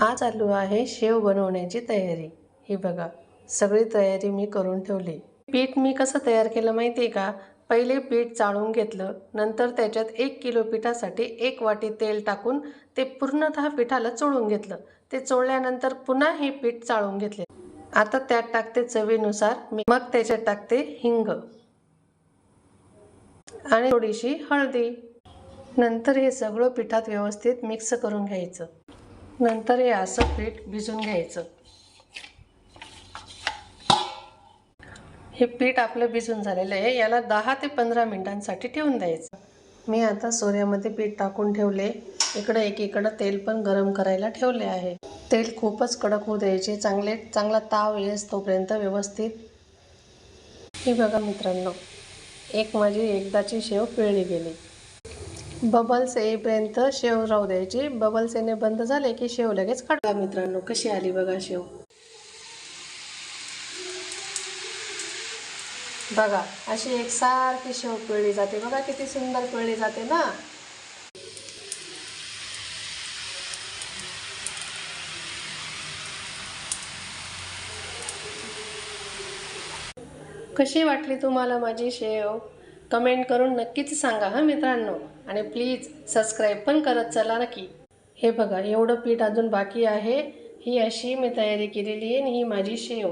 आज चालू आहे शेव बनवण्याची तयारी। ही बघा, सगळी तयारी मी करून ठेवली। पीठ मी कसं तयार केलं माहिती आहे का? पहिले पीठ चाळून घेतलं, नंतर त्याच्यात 1 किलो पिठासाठी 1 वाटी तेल टाकून ते पूर्णतः पिठाला चोळून घेतलं। ते चोळल्यानंतर पुन्हा हे पीठ चाळून घेतले। आता त्यात टाकते चवीनुसार मग त्याच्यात टाकते हिंग आणि थोडीशी हळदी। नंतर हे सगळं पिठात व्यवस्थित मिक्स करून घ्यायचं। नंतर हे असं पीठ भिजून घ्यायचं। हे पीठ आपलं भिजून झालेलं आहे। याला 10 ते 15 मिनिटांसाठी ठेवून द्यायचं। मी आता सोऱ्यामध्ये पीठ टाकून ठेवले। इकडे एकीकडे तेल पण गरम करायला ठेवले आहे। तेल खूपच कडक होऊ द्यायचे, चांगला ताव येस तोपर्यंत व्यवस्थित। हे बघा मित्रांनो, माझी एकदाची शेव पिळली गेली। बबल्स येईपर्यंत शेव राहू द्यायची। बबल्स येणे बंद झाले की शेव लगेच काढा। मित्रांनो, कशी आली बघा शेव। बघा, अशी एकसारखी शेव पिळली जाते। बघा किती सुंदर पिळली जाते ना। कशी वाटली तुम्हाला माझी शेव? कमेंट करून नक्कीच सांगा हा मित्रांनो। आणि प्लीज सबस्क्राईब पण करत चला नक्की। हे बघा, एवढं पीठ अजून बाकी आहे। ही अशी मी तयारी केलेली आहे आणि ही माझी शेव।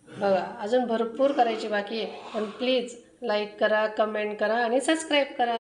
बघा, अजून भरपूर करायची बाकी आहे। पण प्लीज लाईक करा, कमेंट करा आणि सबस्क्राईब करा।